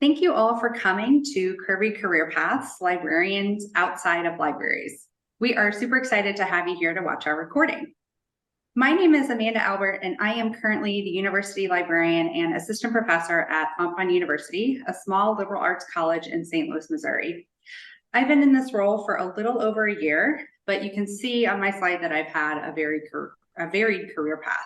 Thank you all for coming to Curvy Career Paths, Librarians Outside of Libraries. We are super excited to have you here to watch our recording. My name is Amanda Albert, and I am currently the University Librarian and Assistant Professor at Pompon University, a small liberal arts college in St. Louis, Missouri. I've been in this role for a little over a year, but you can see on my slide that I've had a varied career path.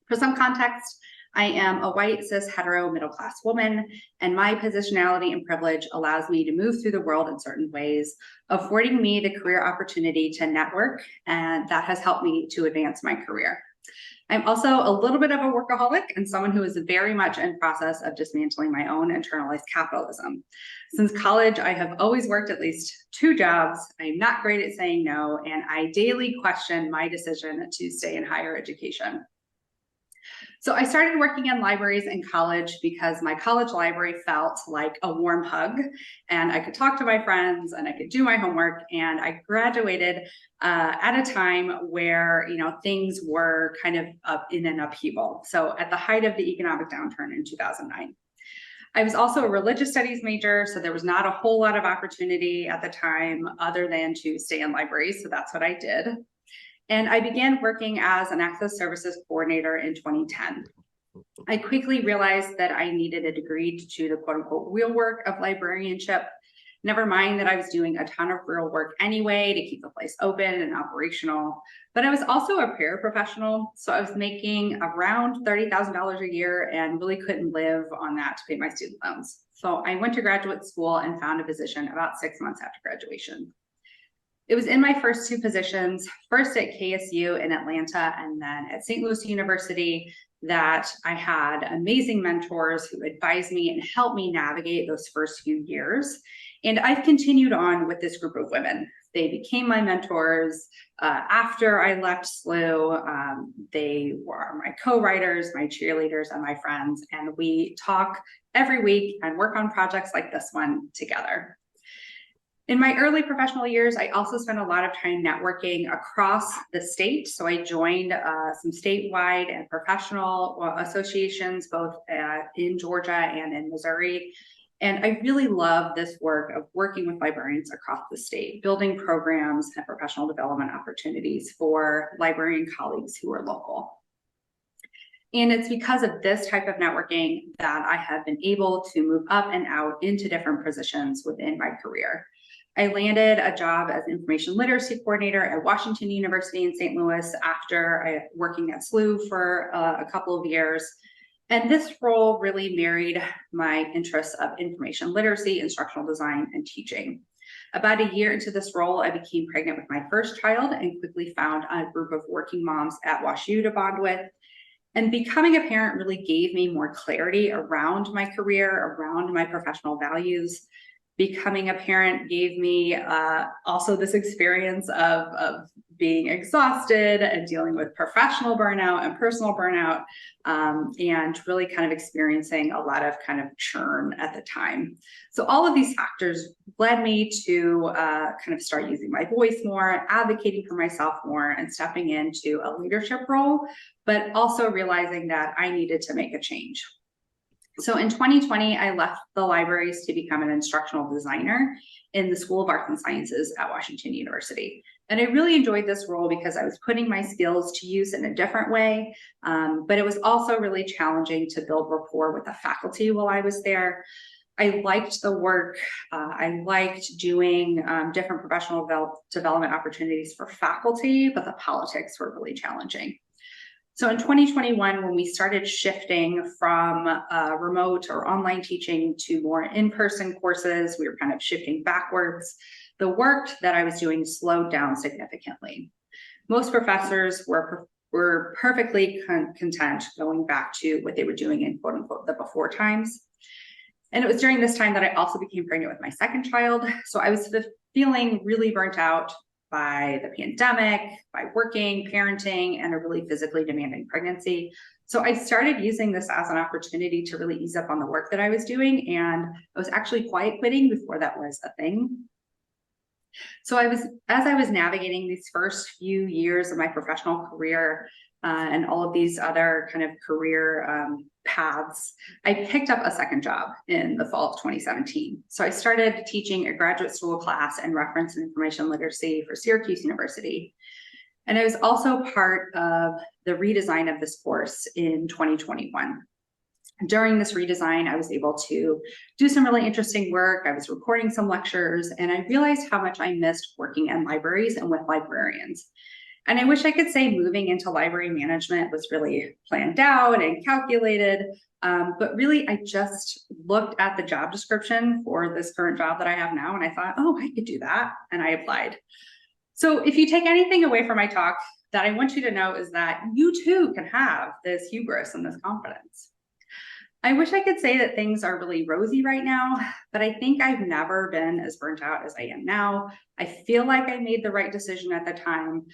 For some context, I am a white, cis, hetero, middle-class woman, and my positionality and privilege allows me to move through the world in certain ways, affording me the career opportunity to network, and that has helped me to advance my career. I'm also a little bit of a workaholic and someone who is very much in process of dismantling my own internalized capitalism. Since college, I have always worked at least 2 jobs. I'm not great at saying no, and I daily question my decision to stay in higher education. So I started working in libraries in college because my college library felt like a warm hug, and I could talk to my friends and I could do my homework. And I graduated at a time where things were kind of up in an upheaval. So at the height of the economic downturn in 2009. I was also a religious studies major, so there was not a whole lot of opportunity at the time other than to stay in libraries. So that's what I did. And I began working as an access services coordinator in 2010. I quickly realized that I needed a degree to do the quote unquote real work of librarianship. Never mind that I was doing a ton of real work anyway to keep the place open and operational, but I was also a paraprofessional. So I was making around $30,000 a year and really couldn't live on that to pay my student loans. So I went to graduate school and found a position about 6 months after graduation. It was in my first 2 positions, first at KSU in Atlanta and then at St. Louis University, that I had amazing mentors who advised me and helped me navigate those first few years. And I've continued on with this group of women. They became my mentors after I left SLU. They were my co-writers, my cheerleaders, and my friends. And we talk every week and work on projects like this one together. In my early professional years, I also spent a lot of time networking across the state. So I joined some statewide and professional associations, both in Georgia and in Missouri. And I really love this work of working with librarians across the state, building programs and professional development opportunities for librarian colleagues who are local. And it's because of this type of networking that I have been able to move up and out into different positions within my career. I landed a job as information literacy coordinator at Washington University in St. Louis after working at SLU for a couple of years. And this role really married my interests of information literacy, instructional design, and teaching. About a year into this role, I became pregnant with my first child and quickly found a group of working moms at WashU to bond with. And becoming a parent really gave me more clarity around my career, around my professional values. Becoming a parent gave me also this experience of being exhausted and dealing with professional burnout and personal burnout, and really kind of experiencing a lot of kind of churn at the time. So all of these factors led me to kind of start using my voice more, advocating for myself more, and stepping into a leadership role, but also realizing that I needed to make a change. So in 2020, I left the libraries to become an instructional designer in the School of Arts and Sciences at Washington University. And I really enjoyed this role because I was putting my skills to use in a different way, but it was also really challenging to build rapport with the faculty while I was there. I liked the work. I liked doing different professional development opportunities for faculty, but the politics were really challenging. So in 2021, when we started shifting from remote or online teaching to more in-person courses, we were kind of shifting backwards. The work that I was doing slowed down significantly. Most professors were perfectly content going back to what they were doing in quote unquote the before times. And it was during this time that I also became pregnant with my second child. So I was feeling really burnt out by the pandemic, by working, parenting, and a really physically demanding pregnancy. So I started using this as an opportunity to really ease up on the work that I was doing. And I was actually quiet quitting before that was a thing. So as I was navigating these first few years of my professional career and all of these other kind of career paths, I picked up a second job in the fall of 2017. So I started teaching a graduate school class in reference and information literacy for Syracuse University. And I was also part of the redesign of this course in 2021. During this redesign, I was able to do some really interesting work. I was recording some lectures, and I realized how much I missed working in libraries and with librarians. And I wish I could say moving into library management was really planned out and calculated, but really I just looked at the job description for this current job that I have now, and I thought, oh, I could do that, and I applied. So if you take anything away from my talk, that I want you to know is that you too can have this hubris and this confidence. I wish I could say that things are really rosy right now, but I think I've never been as burnt out as I am now. I feel like I made the right decision at the time,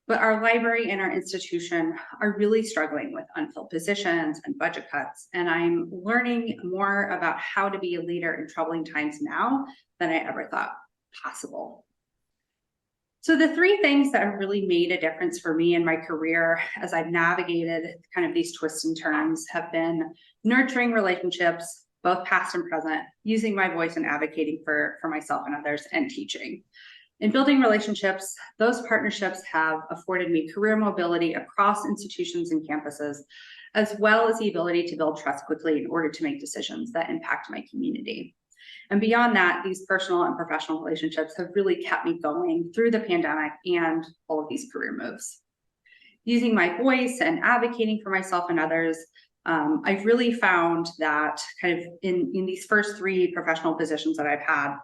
but our library and our institution are really struggling with unfilled positions and budget cuts, and I'm learning more about how to be a leader in troubling times now than I ever thought possible. So the three things that have really made a difference for me in my career as I've navigated kind of these twists and turns have been nurturing relationships, both past and present, using my voice and advocating for myself and others, and teaching. In building relationships, those partnerships have afforded me career mobility across institutions and campuses, as well as the ability to build trust quickly in order to make decisions that impact my community. And beyond that, these personal and professional relationships have really kept me going through the pandemic and all of these career moves. Using my voice and advocating for myself and others, I've really found that kind of in these first three professional positions that I've had,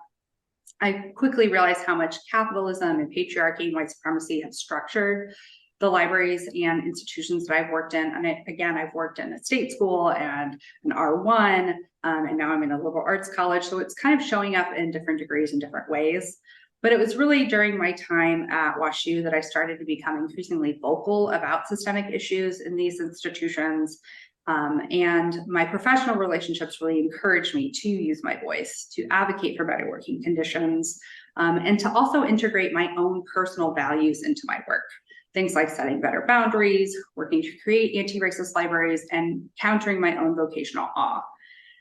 I quickly realized how much capitalism and patriarchy and white supremacy have structured the libraries and institutions that I've worked in. And again, I've worked in a state school and an R1, and now I'm in a liberal arts college. So it's kind of showing up in different degrees in different ways. But it was really during my time at WashU that I started to become increasingly vocal about systemic issues in these institutions. And my professional relationships really encouraged me to use my voice, to advocate for better working conditions, and to also integrate my own personal values into my work. Things like setting better boundaries, working to create anti-racist libraries, and countering my own vocational awe.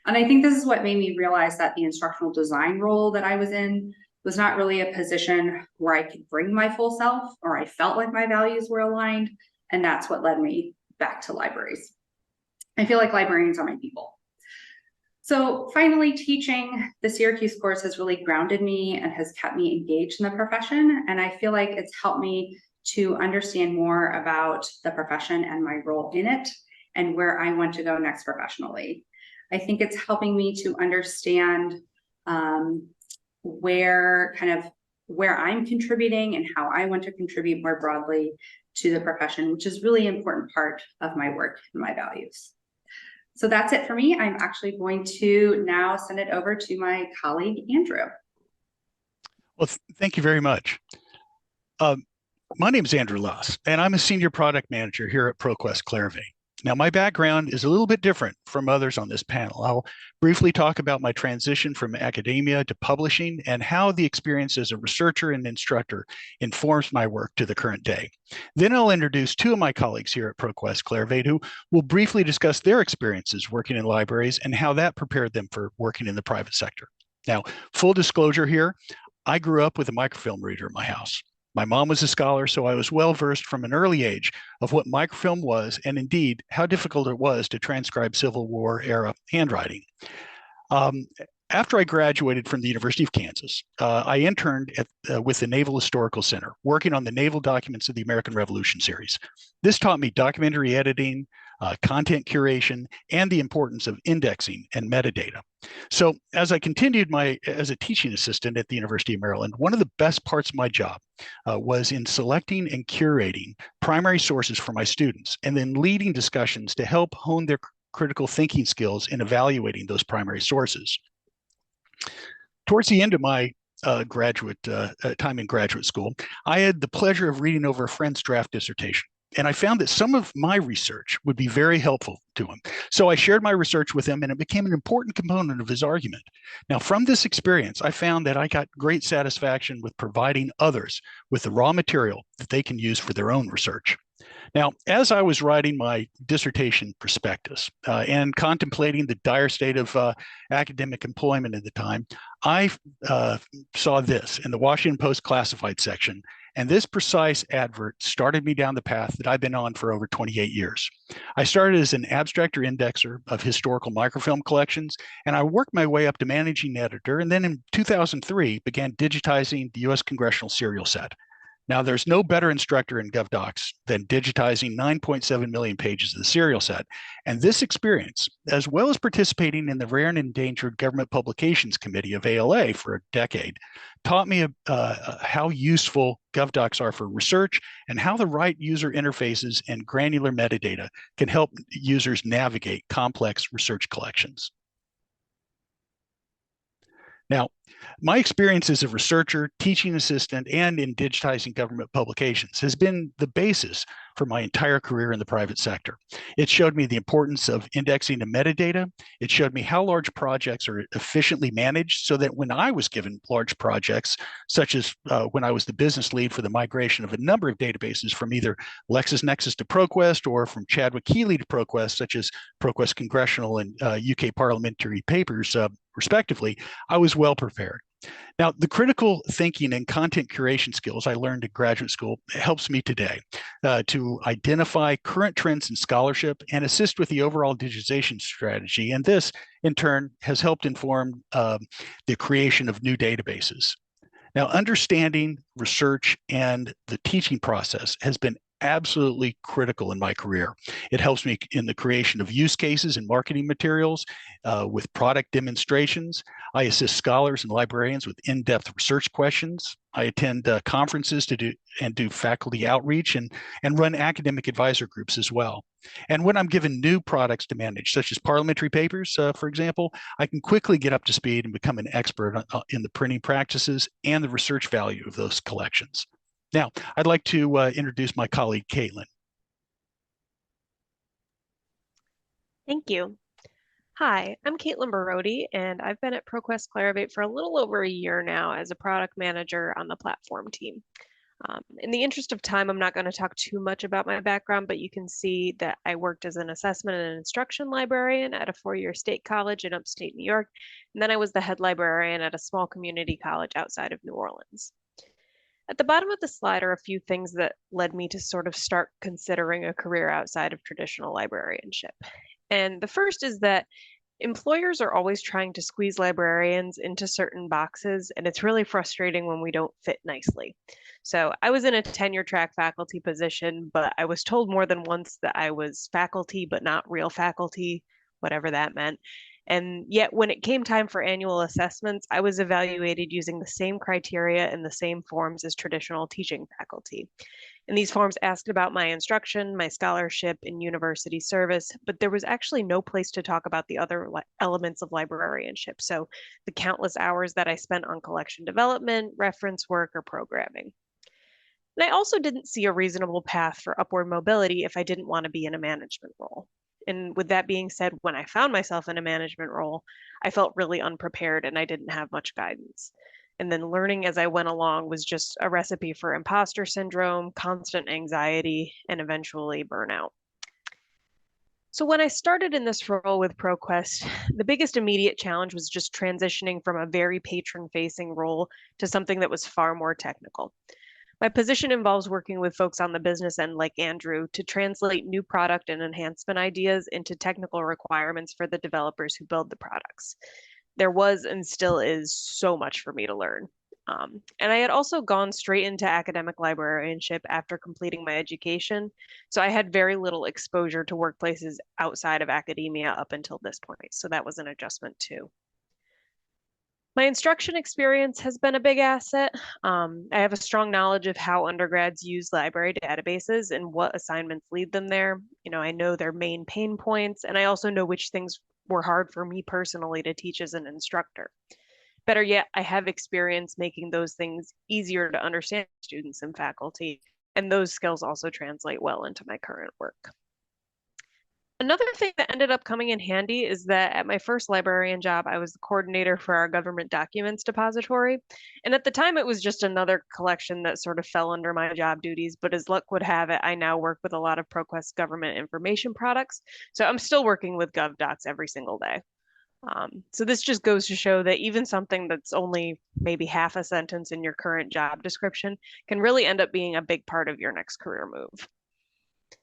And I think this is what made me realize that the instructional design role that I was in was not really a position where I could bring my full self, or I felt like my values were aligned. And that's what led me back to libraries. I feel like librarians are my people. So finally, teaching the Syracuse course has really grounded me and has kept me engaged in the profession. And I feel like it's helped me to understand more about the profession and my role in it and where I want to go next professionally. I think it's helping me to understand where I'm contributing and how I want to contribute more broadly to the profession, which is really an important part of my work and my values. So that's it for me. I'm actually going to now send it over to my colleague, Andrew. Well, thank you very much. My name is Andrew Luss, and I'm a senior product manager here at ProQuest Curvy. Now, my background is a little bit different from others on this panel. I'll briefly talk about my transition from academia to publishing and how the experience as a researcher and instructor informs my work to the current day. Then I'll introduce two of my colleagues here at ProQuest Curvy who will briefly discuss their experiences working in libraries and how that prepared them for working in the private sector. Now, full disclosure here, I grew up with a microfilm reader in my house. My mom was a scholar, so I was well versed from an early age of what microfilm was, and indeed how difficult it was to transcribe Civil War era handwriting. After I graduated from the University of Kansas, I interned with the Naval Historical Center, working on the Naval Documents of the American Revolution series. This taught me documentary editing, content curation, and the importance of indexing and metadata. So as I continued as a teaching assistant at the University of Maryland, one of the best parts of my job was in selecting and curating primary sources for my students, and then leading discussions to help hone their critical thinking skills in evaluating those primary sources. Towards the end of my time in graduate school, I had the pleasure of reading over a friend's draft dissertation. And I found that some of my research would be very helpful to him. So I shared my research with him, and it became an important component of his argument. Now, from this experience, I found that I got great satisfaction with providing others with the raw material that they can use for their own research. Now, as I was writing my dissertation prospectus and contemplating the dire state of academic employment at the time, I saw this in the Washington Post classified section. And this precise advert started me down the path that I've been on for over 28 years. I started as an abstractor indexer of historical microfilm collections, and I worked my way up to managing editor. And then in 2003, began digitizing the US Congressional serial set. Now, there's no better instructor in GovDocs than digitizing 9.7 million pages of the serial set. And this experience, as well as participating in the Rare and Endangered Government Publications Committee of ALA for a decade, taught me how useful GovDocs are for research and how the right user interfaces and granular metadata can help users navigate complex research collections. Now, my experience as a researcher, teaching assistant, and in digitizing government publications has been the basis for my entire career in the private sector. It showed me the importance of indexing the metadata. It showed me how large projects are efficiently managed so that when I was given large projects, such as when I was the business lead for the migration of a number of databases from either LexisNexis to ProQuest or from Chadwick Healy to ProQuest, such as ProQuest Congressional and UK Parliamentary Papers, respectively, I was well prepared. Now, the critical thinking and content curation skills I learned in graduate school helps me today to identify current trends in scholarship and assist with the overall digitization strategy. And this, in turn, has helped inform the creation of new databases. Now, understanding research and the teaching process has been absolutely critical in my career. It helps me in the creation of use cases and marketing materials with product demonstrations. I assist scholars and librarians with in-depth research questions. I attend conferences to do faculty outreach and run academic advisor groups as well. And when I'm given new products to manage, such as parliamentary papers, for example, I can quickly get up to speed and become an expert in the printing practices and the research value of those collections. Now, I'd like to introduce my colleague, Caitlin. Thank you. Hi, I'm Caitlin Barodi, and I've been at ProQuest Clarivate for a little over a year now as a product manager on the platform team. In the interest of time, I'm not going to talk too much about my background, but you can see that I worked as an assessment and instruction librarian at a four-year state college in upstate New York, and then I was the head librarian at a small community college outside of New Orleans. At the bottom of the slide are a few things that led me to sort of start considering a career outside of traditional librarianship. And the first is that employers are always trying to squeeze librarians into certain boxes, and it's really frustrating when we don't fit nicely. So I was in a tenure track faculty position, but I was told more than once that I was faculty, but not real faculty, whatever that meant. And yet when it came time for annual assessments, I was evaluated using the same criteria and the same forms as traditional teaching faculty. And these forms asked about my instruction, my scholarship, and university service, but there was actually no place to talk about the other elements of librarianship. So the countless hours that I spent on collection development, reference work, or programming. And I also didn't see a reasonable path for upward mobility if I didn't want to be in a management role. And with that being said, when I found myself in a management role, I felt really unprepared and I didn't have much guidance. And then learning as I went along was just a recipe for imposter syndrome, constant anxiety, and eventually burnout. So when I started in this role with ProQuest, the biggest immediate challenge was just transitioning from a very patron-facing role to something that was far more technical. My position involves working with folks on the business end like Andrew to translate new product and enhancement ideas into technical requirements for the developers who build the products. There was and still is so much for me to learn. And I had also gone straight into academic librarianship after completing my education, so I had very little exposure to workplaces outside of academia up until this point, so that was an adjustment too. My instruction experience has been a big asset. I have a strong knowledge of how undergrads use library databases and what assignments lead them there. I know their main pain points, and I also know which things were hard for me personally to teach as an instructor. Better yet, I have experience making those things easier to understand for students and faculty, and those skills also translate well into my current work. Another thing that ended up coming in handy is that at my first librarian job, I was the coordinator for our government documents depository. And at the time, it was just another collection that sort of fell under my job duties. But as luck would have it, I now work with a lot of ProQuest government information products. So I'm still working with GovDocs every single day. So this just goes to show that even something that's only maybe half a sentence in your current job description can really end up being a big part of your next career move.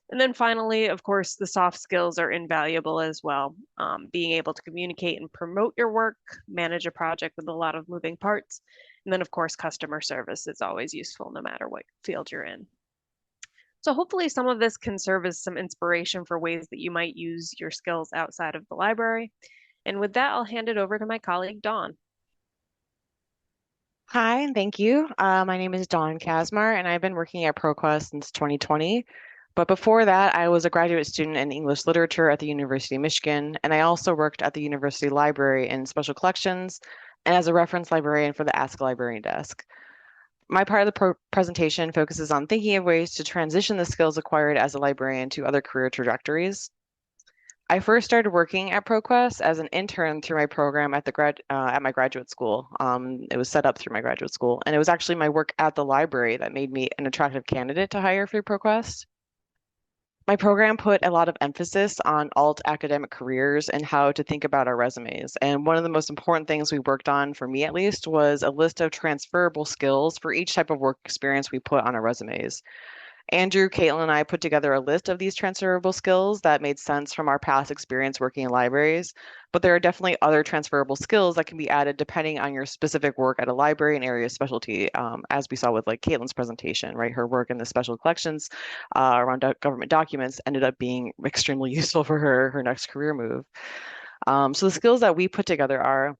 And then finally, of course, the soft skills are invaluable as well. Being able to communicate and promote your work, manage a project with a lot of moving parts. And then, of course, customer service is always useful no matter what field you're in. So hopefully some of this can serve as some inspiration for ways that you might use your skills outside of the library. And with that, I'll hand it over to my colleague, Dawn. Hi, and thank you. My name is Dawn Kasmar, and I've been working at ProQuest since 2020. But before that, I was a graduate student in English literature at the University of Michigan, and I also worked at the University Library in special collections and as a reference librarian for the Ask a Librarian desk. My part of the presentation focuses on thinking of ways to transition the skills acquired as a librarian to other career trajectories. I first started working at ProQuest as an intern through my program at at my graduate school. It was set up through my graduate school, and it was actually my work at the library that made me an attractive candidate to hire through ProQuest. My program put a lot of emphasis on alt academic careers and how to think about our resumes. And one of the most important things we worked on, for me at least, was a list of transferable skills for each type of work experience we put on our resumes. Andrew, Caitlin, and I put together a list of these transferable skills that made sense from our past experience working in libraries, but there are definitely other transferable skills that can be added depending on your specific work at a library and area of specialty, as we saw with like Caitlin's presentation, right? Her work in the special collections around government documents ended up being extremely useful for her next career move. So the skills that we put together are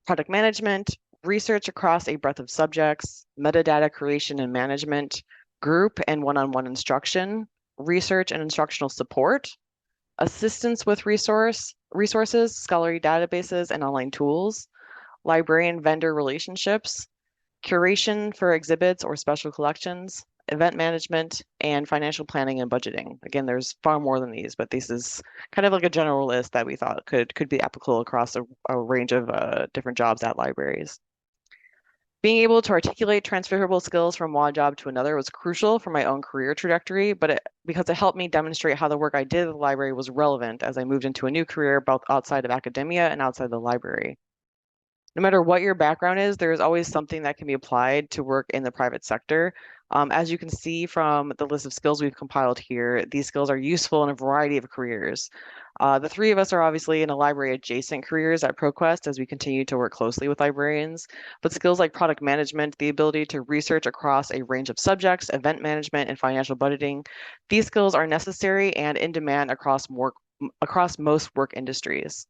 product management, research across a breadth of subjects, metadata creation and management, group and one-on-one instruction, research and instructional support, assistance with resources, scholarly databases, and online tools, librarian vendor relationships, curation for exhibits or special collections, event management, and financial planning and budgeting. Again, there's far more than these, but this is kind of like a general list that we thought could be applicable across a range of different jobs at libraries. Being able to articulate transferable skills from one job to another was crucial for my own career trajectory, because it helped me demonstrate how the work I did at the library was relevant as I moved into a new career both outside of academia and outside the library. No matter what your background is, there is always something that can be applied to work in the private sector. As you can see from the list of skills we've compiled here, these skills are useful in a variety of careers. The three of us are obviously in a library adjacent careers at ProQuest as we continue to work closely with librarians, but skills like product management, the ability to research across a range of subjects, event management, and financial budgeting, these skills are necessary and in demand across most work industries.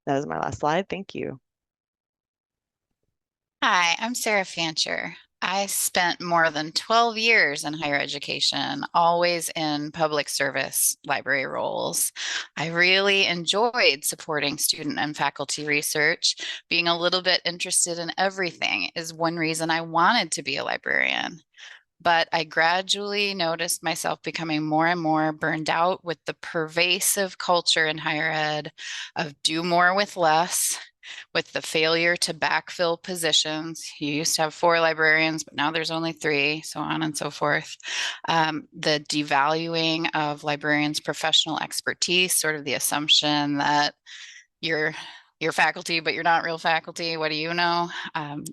That is my last slide. Thank you. Hi, I'm Sarah Fancher. I spent more than 12 years in higher education, always in public service library roles. I really enjoyed supporting student and faculty research. Being a little bit interested in everything is one reason I wanted to be a librarian. But I gradually noticed myself becoming more and more burned out with the pervasive culture in higher ed of do more with less, with the failure to backfill positions. You used to have 4 librarians, but now there's only 3, so on and so forth. The devaluing of librarians' professional expertise, sort of the assumption that you're faculty, but you're not real faculty. What do you know?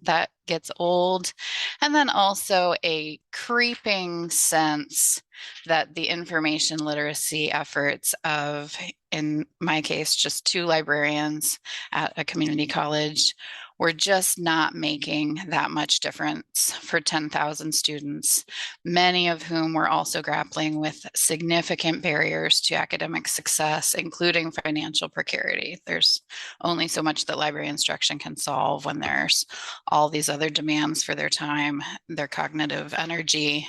That gets old. And then also a creeping sense that the information literacy efforts of, in my case, just 2 librarians at a community college were just not making that much difference for 10,000 students, many of whom were also grappling with significant barriers to academic success, including financial precarity. There's only so much that library instruction can solve when there's all these other demands for their time, their cognitive energy,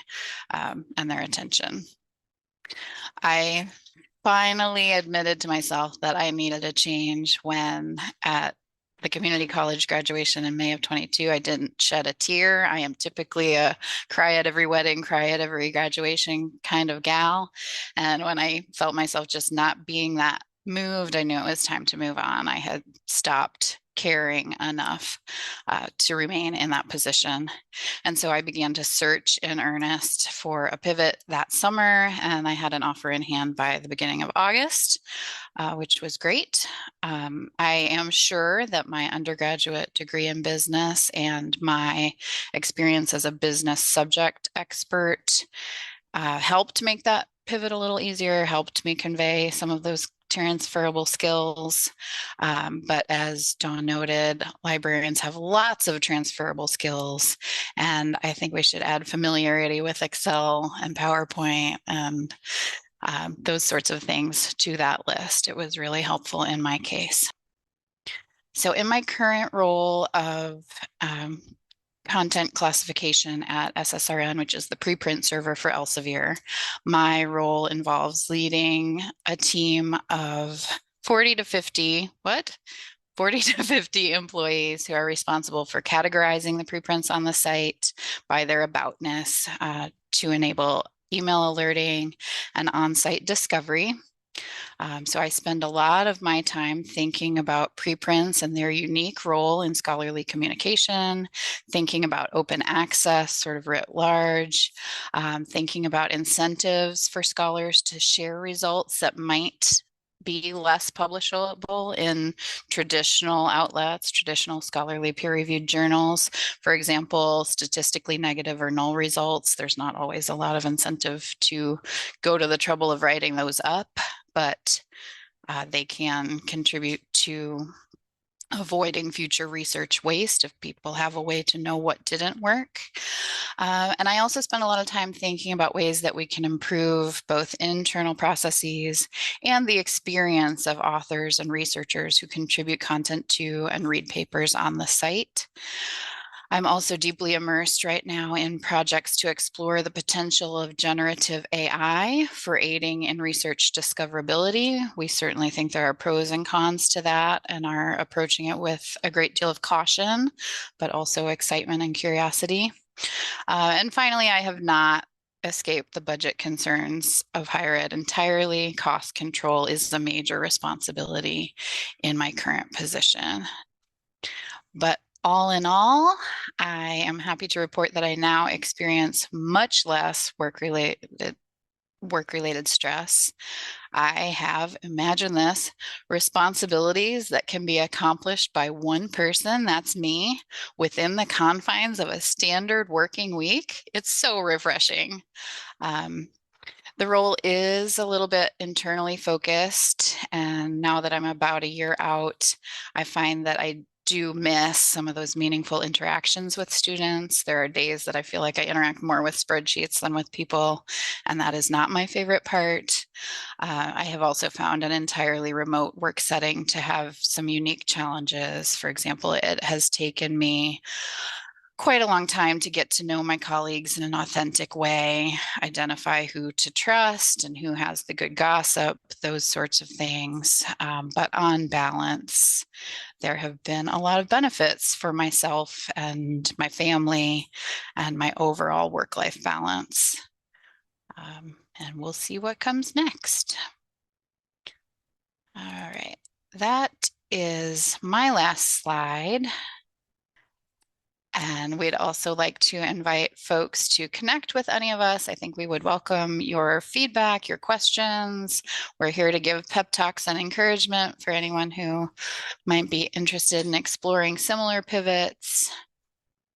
and their attention. I finally admitted to myself that I needed a change when at the community college graduation in May of 22, I didn't shed a tear. I am typically a cry at every wedding, cry at every graduation kind of gal. And when I felt myself just not being that moved, I knew it was time to move on. I had stopped caring enough to remain in that position. And so I began to search in earnest for a pivot that summer, and I had an offer in hand by the beginning of August, which was great. I am sure that my undergraduate degree in business and my experience as a business subject expert helped make that pivot a little easier, helped me convey some of those transferable skills. But as Dawn noted, librarians have lots of transferable skills, and I think we should add familiarity with Excel and PowerPoint and those sorts of things to that list. It was really helpful in my case. So in my current role of content classification at SSRN, which is the preprint server for Elsevier, my role involves leading a team of 40 to 50 employees who are responsible for categorizing the preprints on the site by their aboutness to enable email alerting and on-site discovery. So I spend a lot of my time thinking about preprints and their unique role in scholarly communication, thinking about open access sort of writ large, thinking about incentives for scholars to share results that might be less publishable in traditional outlets, traditional scholarly peer-reviewed journals. For example, statistically negative or null results, there's not always a lot of incentive to go to the trouble of writing those up, but they can contribute to avoiding future research waste if people have a way to know what didn't work. And I also spend a lot of time thinking about ways that we can improve both internal processes and the experience of authors and researchers who contribute content to and read papers on the site. I'm also deeply immersed right now in projects to explore the potential of generative AI for aiding in research discoverability. We certainly think there are pros and cons to that and are approaching it with a great deal of caution, but also excitement and curiosity. And finally, I have not escaped the budget concerns of higher ed entirely. Cost control is a major responsibility in my current position. But all in all, I am happy to report that I now experience much less work-related stress. I have, imagine this, responsibilities that can be accomplished by one person, that's me, within the confines of a standard working week. It's so refreshing. The role is a little bit internally focused, and now that I'm about a year out, I find that I do miss some of those meaningful interactions with students. There are days that I feel like I interact more with spreadsheets than with people, and that is not my favorite part. I have also found an entirely remote work setting to have some unique challenges. For example, it has taken me quite a long time to get to know my colleagues in an authentic way, identify who to trust and who has the good gossip, those sorts of things. But on balance, there have been a lot of benefits for myself and my family and my overall work-life balance. And we'll see what comes next. All right, that is my last slide. And we'd also like to invite folks to connect with any of us. I think we would welcome your feedback, your questions. We're here to give pep talks and encouragement for anyone who might be interested in exploring similar pivots.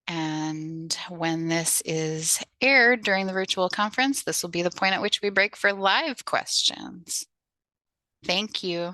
And when this is aired during the virtual conference, this will be the point at which we break for live questions. Thank you.